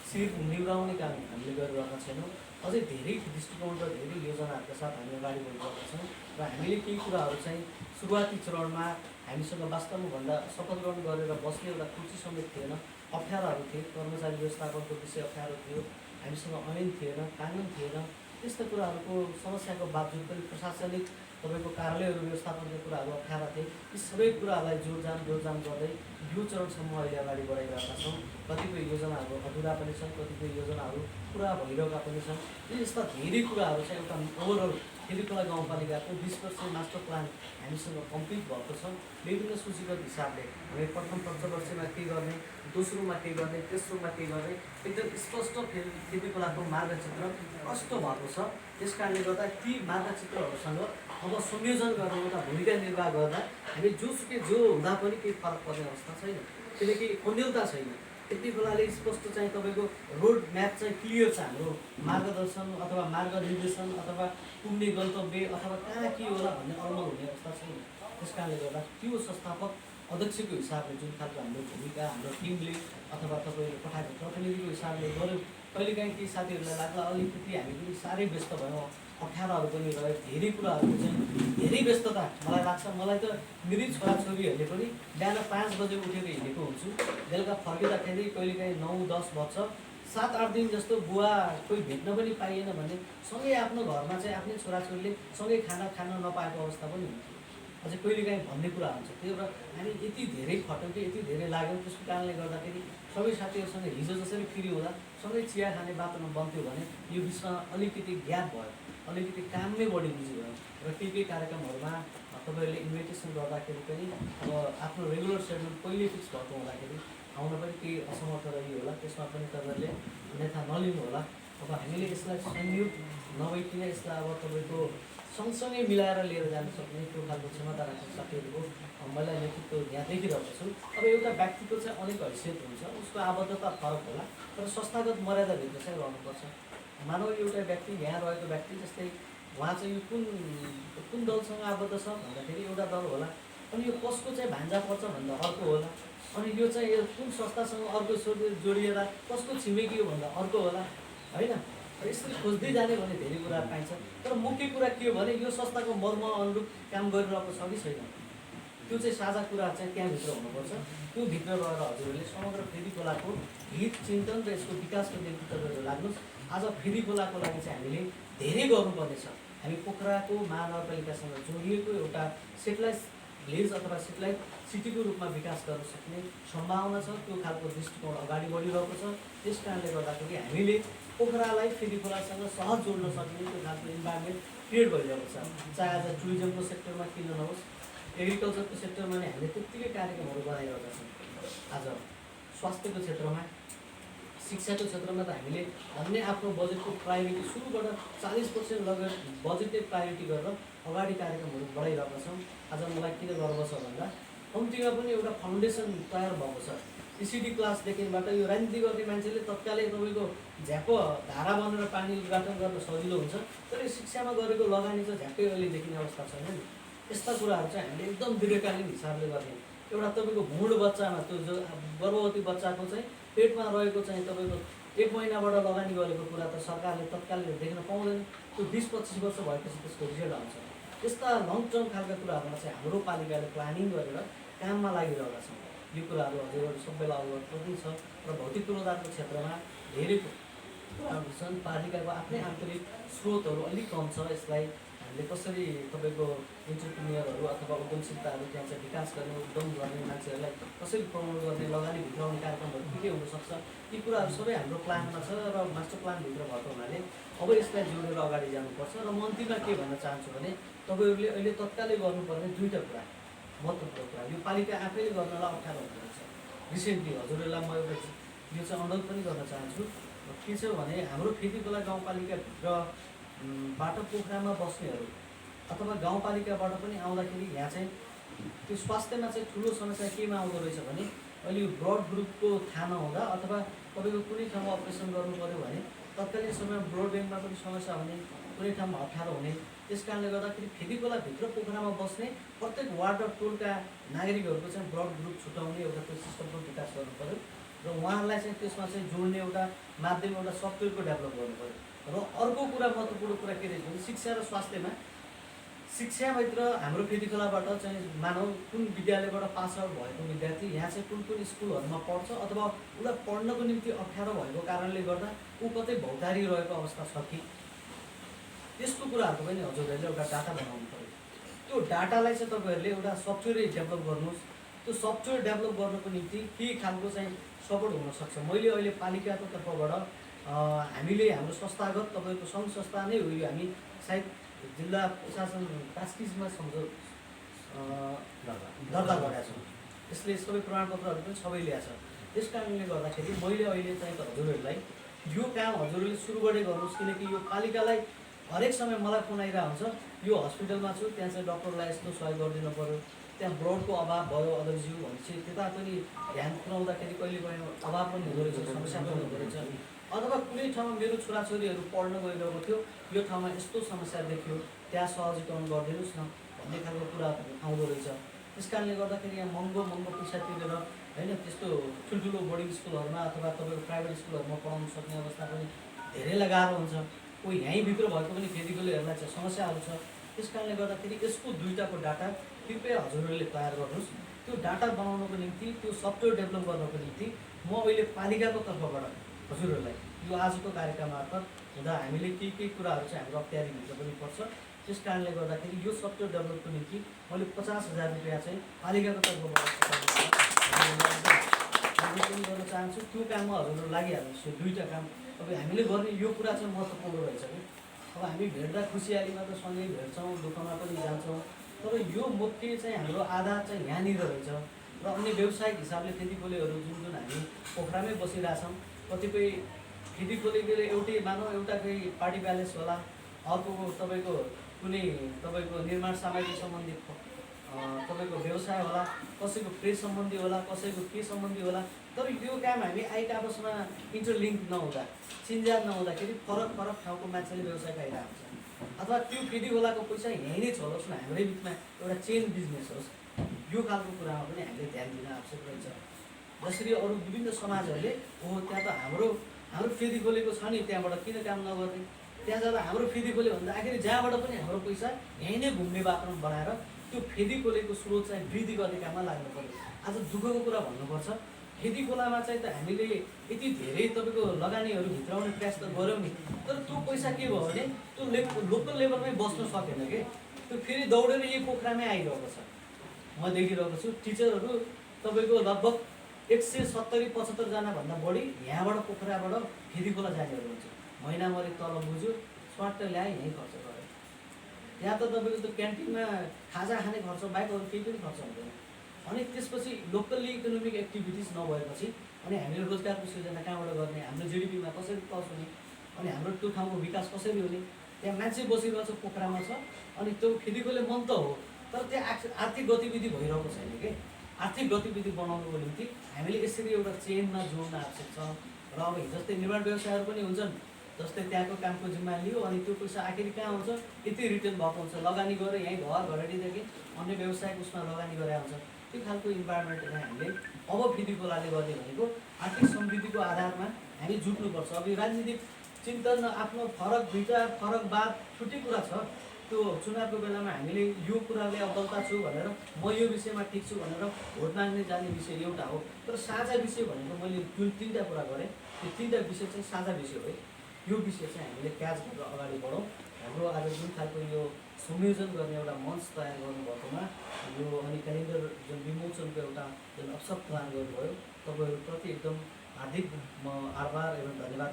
शिर निहुराउने काम हामीले गरिरहेका छैनौँ। अझै धेरै दृष्टिकोण र धेरै योजनाहरूका साथ हामी अगाडि बढिरहेका छौँ र हामीले केही कुराहरू चाहिँ सुरुवाती चरणमा हामीसँग वास्तवमा भन्दा शपथ ग्रहण गरेर बस्ने एउटा कुर्सी समेत थिएन, अप्ठ्याराहरू थिए, कर्मचारी व्यवस्थापनको विषय अप्ठ्यारो थियो, हामीसँग ऐन थिएन, कानुन थिएन। त्यस्ता कुराहरूको समस्याको बावजुद पनि प्रशासनिक तपाईँको कार्यालयहरू व्यवस्थापनका कुराहरू अप्ठ्यारा थिए। यी सबै कुराहरूलाई जोडजाम गर्दै यो चरणसम्म अहिले अगाडि बढाइरहेका छौँ। कतिपय योजनाहरू अधुरा पनि छन्, कतिपय योजनाहरू पुरा भइरहेका पनि छन्। यस्ता धेरै कुराहरू चाहिँ एउटा ओभरअल फेदीखोला गाउँपालिकाको 20 वर्षीय मास्टर प्लान हामीसँग कम्प्लिट भएको छ। विभिन्न सूचीगत हिसाबले हामी प्रथम पञ्चवर्षीयमा के गर्ने, दोस्रोमा के गर्ने, तेस्रोमा के गर्ने एकदम स्पष्ट फेदीखोलाको मार्गचित्र स्पष्ट भएको छ। त्यस कारणले गर्दा ती मार्गचित्रहरूसँग अब संयोजन गर्ने एउटा भूमिका निर्वाह गर्दा हामी जोसुकै जो हुँदा पनि केही फरक पर्ने अवस्था छैन, किनकि अन्यलता छैन। यति बेलाले स्पष्ट चाहिँ तपाईँको रोड म्याप चाहिँ क्लियर छ। हाम्रो मार्गदर्शन अथवा मार्ग निर्देशन अथवा पुग्ने गन्तव्य अथवा कहाँ के होला भन्ने अलमल हुने अवस्था छैन। त्यस कारणले गर्दा त्यो संस्थापक अध्यक्षको हिसाबले जुन खालको हाम्रो भूमिका हाम्रो टिमले अथवा तपाईँले पठाएको प्रतिनिधिको हिसाबले गऱ्यौँ। कहिलेकाहीँ केही साथीहरूलाई लाग्ला अलिकति हामी पनि साह्रै व्यस्त भयौँ, अप्ठ्याराहरू पनि रह्यो, धेरै कुराहरूको चाहिँ धेरै व्यस्तता मलाई लाग्छ। मलाई त मेरै छोराछोरीहरूले पनि बिहान 5 बजे उठेर हिँडेको हुन्छु, बेलुका फर्किँदाखेरि कहिलेकाहीँ 9-10 बज्छ। 7-8 दिन जस्तो बुवा कोही भेट्न पनि पाइएन भने सँगै आफ्नो घरमा चाहिँ आफ्नै छोराछोरीले सँगै खाना खान नपाएको अवस्था पनि हुन्थ्यो। अझै कहिलेकाहीँ भन्ने कुरा हुन्छ त्यो र हामी यति धेरै खट्यौँ कि यति धेरै लाग्यौँ। त्यसको कारणले गर्दाखेरि सबै साथीहरूसँग हिजो जसरी फ्री हुँदा सँगै चिया खाने बाटोमा बन्थ्यो भने यो बिचमा अलिकति ग्याप भयो, अलिकति काममै बढी बिजी भयो र केही कार्यक्रमहरूमा तपाईँहरूले इन्भिटेसन गर्दाखेरि पनि अब आफ्नो रेगुलर सेड्युल पहिले फिक्स भएको हुँदाखेरि आउन पनि केही असमर्थ रहियो होला। त्यसमा पनि तपाईँहरूले अन्यथा नलिनु होला। अब हामीले यसलाई संयुक्त नभइकन यसलाई अब तपाईँको सँगसँगै मिलाएर लिएर जान सक्ने त्यो खालको क्षमता राख्ने साथीहरूको मैले नेतृत्व यहाँ देखिरहेको छु। अब एउटा व्यक्तिको चाहिँ अनेक हैसियत हुन्छ, उसको आबद्धता फरक होला, तर संस्थागत मर्यादाभित्र चाहिँ रहनुपर्छ। मानव एउटा व्यक्ति यहाँ रहेको व्यक्ति जस्तै उहाँ चाहिँ यो कुन दलसँग आबद्ध छ भन्दाखेरि एउटा दल होला, अनि यो कसको चाहिँ भान्जा पर्छ भन्दा अर्को होला, अनि यो चाहिँ यो कुन संस्थासँग अर्को जोडिएर कसको छिमेकी हो भन्दा अर्को होला, होइन? यसरी खोज्दै जाने भने धेरै कुरा पाइन्छ। तर मुख्य कुरा के हो भने यो संस्थाको मर्म अनुरूप काम गरिरहेको छ कि छैन, त्यो चाहिँ साझा कुरा चाहिँ त्यहाँभित्र हुनुपर्छ। त्यो भित्र रहेर हजुरहरूले समग्र फेदीखोलाको हित चिन्तन र यसको विकासको नेतृत्व गरेर लाग्नुहोस्। आज फेदीखोलाको लागि चाहिँ हामीले धेरै गर्नुपर्ने छ। हामी पोखराको महानगरपालिकासँग जोडिएको एउटा सेटेलाइट भिलेज अथवा सेटेलाइट सिटीको रूपमा विकास गर्न सक्ने सम्भावना छ। त्यो खालको दृष्टिकोण अगाडि बढिरहेको छ। त्यस कारणले गर्दाखेरि हामीले पोखरालाई फेदीखोलासँग सहज जोड्न सक्ने त्यो खालको इन्भाइरोमेन्ट क्रिएट भइरहेको छ। चाहे आज टुरिज्मको सेक्टरमा किन नहोस्, एग्रिकल्चरको सेक्टरमा नै हामीले त्यत्तिकै कार्यक्रमहरू बनाइरहेका छौँ। आज स्वास्थ्यको क्षेत्रमा, शिक्षाको क्षेत्रमा त हामीले अन्य आफ्नो बजेटको प्रायोरिटी सुरुबाट 40% लगेर बजेटै प्रायोरिटी गरेर अगाडि कार्यक्रमहरू बढाइरहेका छौँ। आज मलाई किन गर्व छ भन्दा कम्तीमा पनि एउटा फाउन्डेसन तयार भएको छ। इसिडी क्लासदेखिबाट यो राजनीति गर्ने मान्छेले तत्कालै तपाईँको झ्याप्प धारा बनेर पानी उद्घाटन गर्न सजिलो हुन्छ, तर यो शिक्षामा गरेको लगानी चाहिँ झ्याप्पै अहिले देखिने अवस्था छैन नि। यस्ता कुराहरू चाहिँ हामीले एकदम दीर्घकालीन हिसाबले गर्ने। एउटा तपाईँको भुँड बच्चामा त्यो जो गर्भवती बच्चाको चाहिँ पेटमा रहेको चाहिँ तपाईँको 1 महिनाबाट लगानी गरेको कुरा त सरकारले तत्कालै देख्न पाउँदैन। त्यो 20-25 वर्ष भएपछि त्यसको रिजल्ट आउँछ। यस्ता लङ टर्म खालका कुराहरूमा चाहिँ हाम्रो पालिकाले प्लानिङ गरेर काममा लागिरहेका छौँ। यो कुराहरू हजुरहरू सबैलाई अवगत पनि छ र भौतिक पूर्वाधारको क्षेत्रमा धेरै कुराहरू छन्। पालिकाको आफ्नै आन्तरिक स्रोतहरू अलिक कम छ। यसलाई हामीले कसरी तपाईँको इन्टरप्रिनियरहरू अथवा उद्यमशीलताहरू त्यहाँ चाहिँ विकास गर्ने, उद्यम गर्ने मान्छेहरूलाई कसरी प्रमोट गर्ने, लगानी भित्राउने कार्यक्रमहरू के हुनसक्छ, यी कुराहरू सबै हाम्रो प्लानमा छ र मास्टर प्लानभित्र भएको हुनाले अब यसलाई जोडेर अगाडि जानुपर्छ। र म अन्तिममा के भन्न चाहन्छु भने तपाईँहरूले अहिले तत्कालै गर्नुपर्ने 2टा कुरा महत्त्वपूर्ण कुरा, यो पालिका आफैले गर्नलाई अप्ठ्यारो हुँदो रहेछ। रिसेन्टली हजुरहरूलाई म एउटा यो चाहिँ अनुरोध पनि गर्न चाहन्छु। के छ भने हाम्रो फेदीखोला गाउँपालिकाभित्रबाट पोखरामा बस्नेहरू अथवा गाउँपालिकाबाट पनि आउँदाखेरि यहाँ चाहिँ त्यो स्वास्थ्यमा चाहिँ ठुलो समस्या केमा आउँदो रहेछ भने अहिले यो ब्लड ग्रुपको थाहा नहुँदा अथवा तपाईँको कुनै ठाउँमा अपरेसन गर्नु पऱ्यो भने तत्कालीन समयमा ब्लड ब्याङ्कमा पनि समस्या हुने, कुनै ठाउँमा अप्ठ्यारो हुने। त्यस कारणले गर्दाखेरि फेदीखोलाभित्र पोखरामा बस्ने प्रत्येक वार्ड र टोलका नागरिकहरूको चाहिँ ब्लड ग्रुप छुटाउने एउटा त्यो सिस्टमको विकास गर्नु पऱ्यो। र उहाँहरूलाई चाहिँ त्यसमा चाहिँ जोड्ने एउटा माध्यम एउटा सफ्टवेयरको डेभलप गर्नु पऱ्यो। र अर्को कुरा महत्त्वपूर्ण कुरा के रहेछ भने शिक्षा र स्वास्थ्यमा शिक्षाभित्र हाम्रो फेदीखोलाबाट चाहिँ मानव कुन विद्यालयबाट पास आउट भएको विद्यार्थी यहाँ चाहिँ कुन कुन स्कुलहरूमा पढ्छ अथवा उसलाई पढ्नको निम्ति अप्ठ्यारो भएको कारणले गर्दा ऊ कतै भौतारी रहेको अवस्था छ कि त्यस्तो कुराहरूको पनि हजुरहरूले एउटा डाटा बनाउनु पऱ्यो। त्यो डाटालाई चाहिँ तपाईँहरूले एउटा सफ्टवेयर डेभलप गर्नुहोस्। त्यो सफ्टवेयर डेभलप गर्नको निम्ति के खालको चाहिँ सपोर्ट हुनसक्छ। मैले अहिले पालिकाको तर्फबाट हामीले हाम्रो संस्थागत तपाईँको सङ्घ संस्था नै हो यो, हामी सायद जिल्ला प्रशासन टास्किजमा सम्झौता दर्ता गरेका छौँ। यसले सबै प्रमाणपत्रहरू पनि सबै ल्याएको छ। त्यस कारणले गर्दाखेरि मैले अहिले चाहिँ हजुरहरूलाई यो काम हजुरहरूले सुरु गर्दै गर्नुहोस्, किनकि यो पालिकालाई हरेक समय मलाई फोन आइरहेको हुन्छ, यो हस्पिटलमा छु त्यहाँ चाहिँ डक्टरलाई यस्तो सहयोग गरिदिनु पऱ्यो, त्यहाँ ब्लडको अभाव भयो अदरज्यू भनेपछि त्यता पनि ध्यान पुऱ्याउँदाखेरि कहिले कहिले अभाव पनि हुँदो रहेछ, समस्या पनि हुँदो रहेछ। अथवा कुनै ठाउँमा मेरो छोराछोरीहरू पढ्न गइरहेको थियो, यो ठाउँमा यस्तो समस्या देखियो, त्यहाँ सहजीकरण गरिदिनुहोस् न भन्ने खालको कुराहरू आउँदो रहेछ। त्यस कारणले गर्दाखेरि यहाँ महँगो पैसा तिरेर होइन त्यस्तो ठुल्ठुलो बोर्डिङ स्कुलहरूमा अथवा तपाईँको प्राइभेट स्कुलहरूमा पढाउनु सक्ने अवस्था पनि धेरैलाई गाह्रो हुन्छ। कोही यहीँभित्र भएको पनि फेदीकोलेहरूलाई चाहिँ समस्याहरू छ। त्यस कारणले गर्दाखेरि यसको दुईटाको डाटा कृपया हजुरहरूले तयार गर्नुहोस्। त्यो डाटा बनाउनको निम्ति त्यो सफ्टवेयर डेभलप गर्नको निम्ति म अहिले पालिकाको तर्फबाट हजुरहरूलाई यो आजको कार्यक्रम मार्फत हुँदा हामीले के कुराहरू चाहिँ हाम्रो अख्तियारीभित्र पनि पर्छ। त्यस कारणले गर्दाखेरि यो सफ्टवेयर डेभलपको निम्ति मैले 50,000 रुपियाँ चाहिँ पालिकाको तर्फबाट गर्न चाहन्छु। त्यो काममा हजुरहरू लागिहाल्नुहोस्। यो दुईवटा काम अब हामीले गर्ने यो कुरा चाहिँ महत्त्वपूर्ण रहेछ कि अब हामी भेट्दा खुसियालीमा त सँगै भेट्छौँ, दुःखमा पनि जान्छौँ, तर यो मुख्य चाहिँ हाम्रो आधार चाहिँ यहाँनिर रहेछ। र अन्य व्यावसायिक हिसाबले फेदीकोलेहरू जुन हामी पोखरामै बसिरहेछौँ, कतिपय फेदीकोलेले एउटै मानव एउटा कोही पार्टी प्यालेस होला, अर्को तपाईँको कुनै तपाईँको निर्माण सामग्री सम्बन्धी तपाईँको व्यवसाय होला, कसैको प्रेस सम्बन्धी होला, कसैको के सम्बन्धी होला। तर यो काम हामी आइट आपसमा इन्टरलिङ्क नहुँदा चिन्जान नहुँदाखेरि फरक ठाउँको मान्छेले व्यवसाय पाइरहेको हुन्छ। अथवा त्यो फेदीखोलाको पैसा यहीँ नै चलोस् न, हाम्रै बिचमा एउटा चेन बिजनेस होस्। यो खालको कुरामा पनि हामीले ध्यान दिन आवश्यक रहेछ। जसरी अरू विभिन्न समाजहरूले त्यहाँ त हाम्रो फेदीकोलेको छ नि, त्यहाँबाट किन काम नगर्ने, त्यहाँ जाँदा हाम्रो फेदीकोले भन्दा आखिर जहाँबाट पनि हाम्रो पैसा यहीँ नै घुम्ने वातावरण बनाएर त्यो फेदीकोलेको स्रोत चाहिँ वृद्धि गर्ने काममा लाग्नु पऱ्यो। आज दुःखको कुरा भन्नुपर्छ, फेदीखोलामा चाहिँ त हामीले यति धेरै तपाईँको लगानीहरू भित्राउने प्रयास त गऱ्यौँ नि, तर त्यो पैसा के भयो भने त्यो लोकल लेभलमै बस्न सकेन कि त्यो फेरि दौडेर यही पोखरामै आइरहेको छ। म देखिरहेको छु टिचरहरू तपाईँको लगभग 170-75 जनाभन्दा बढी यहाँबाट पोखराबाट फेदीखोला जानेहरू हुन्छ। महिनामरि तल बुझ्यो, स्वाट ल्याए, यहीँ खर्च गऱ्यो। यहाँ त तपाईँको त्यो क्यान्टिनमा खाजा खाने खर्च बाहेक अरू केही पनि खर्च हुँदैन। अनि त्यसपछि लोकल्ली इकोनोमिक एक्टिभिटिज नभएपछि अनि हामीले रोजगारको सृजना कहाँबाट गर्ने, हाम्रो जिडिपीमा कसरी प्लस हुने, अनि हाम्रो त्यो ठाउँको विकास कसरी हुने। त्यहाँ मान्छे बसिरहेको छ, पोखरामा छ, अनि त्यो फेदीकोले मन त हो, तर त्यहाँ आर्थिक गतिविधि भइरहेको छैन कि। आर्थिक गतिविधि बनाउनुको निम्ति हामीले यसरी एउटा चेनमा जोड्न आवश्यक छ। र अब जस्तै निर्माण व्यवसायहरू पनि हुन्छन्, जस्तै त्यहाँको कामको जिम्मा लियो अनि त्यो पैसा आखिर कहाँ हुन्छ, यति रिटर्न भएको हुन्छ, लगानी गरेर यहीँ घरघरेटीदेखि अन्य व्यवसायको उसमा लगानी गरेर हुन्छ। त्यो खालको इन्भाइरोमेन्ट चाहिँ हामीले अब फेदीखोलाले गर्ने भनेको आर्थिक समृद्धिको आधारमा हामी जुट्नुपर्छ। अब यो राजनीतिक चिन्तन, आफ्नो फरक विचार, फरक बात छुट्टै कुरा छ। त्यो चुनावको बेलामा हामीले यो कुराले अब्बलता छु भनेर म यो विषयमा ठिक छु भनेर भोट माग्ने जाने विषय एउटा हो, तर साझा विषय भनेको मैले जुन 3टा कुरा गरेँ त्यो 3टा विषय चाहिँ साझा विषय हो। यो विषय चाहिँ हामीले क्याच गरेर अगाडि बढौँ। हाम्रो आज जुन खालको यो संयोजन गर्ने एउटा मञ्च तयार गर्नुभएकोमा यो अनि क्यालेन्डर जुन विमोचनको एउटा जुन अवसर प्रदान गर्नुभयो, तपाईँहरूप्रति एकदम हार्दिक म आभार एवं धन्यवाद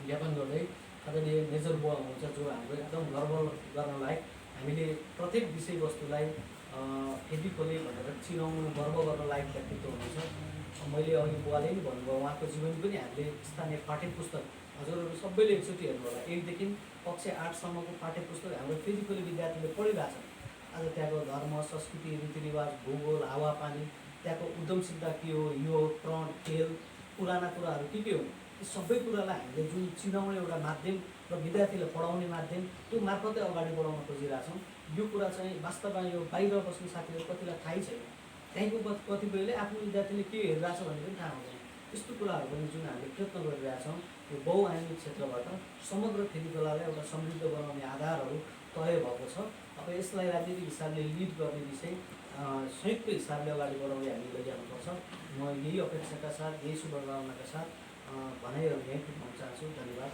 ज्ञापन गर्दै आदरणीय मेजर बुवा हुनुहुन्छ जो हाम्रो एकदम गर्व गर्न लायक, हामीले प्रत्येक विषयवस्तुलाई फेदीकोले भनेर चिनाउनु गर्व गर्न लायक व्यक्तित्व हुनुहुन्छ। मैले अघि बुवाले पनि भन्नुभयो, उहाँको जीवन पनि हामीले स्थानीय पाठ्यपुस्तक हजुरहरू सबैले एकचोटि हेर्नु होला, 1 देखि कक्षा 8 सम्मको पाठ्यपुस्तक हाम्रो फेदीकोले विद्यार्थीले पढिरहेको छ। आज त्यहाँको धर्म, संस्कृति, रीतिरिवाज, भूगोल, हावापानी, त्यहाँको उद्यमशीलता के हो, यो प्रण, खेल, पुराना कुराहरू के हो, यी सबै कुरालाई हामीले जुन चिनाउने एउटा माध्यम र विद्यार्थीलाई पढाउने माध्यम, त्यो मार्फतै अगाडि बढाउन खोजिरहेछौँ। यो कुरा चाहिँ वास्तवमा यो बाहिर बस्ने साथीहरू कतिलाई थाहै छैन। त्यहीँको कतिपयले आफ्नो विद्यार्थीले के हेरिरहेछ भन्ने पनि थाहा हुँदैन। त्यस्तो कुराहरू पनि जुन हामीले प्रयत्न गरिरहेका छौँ यो बहुआयामिक क्षेत्रबाट समग्र खेतीकलालाई एउटा समृद्ध बनाउने आधारहरू तय भएको छ। अब यसलाई राजनीतिक हिसाबले लिड गर्ने विषय संयुक्त हिसाबले अगाडि बढाउँदै हामी लैजानुपर्छ। म यही अपेक्षाका साथ, यही शुभकामनाका साथ भनाइहरू यहीँ पुग्न चाहन्छु। धन्यवाद।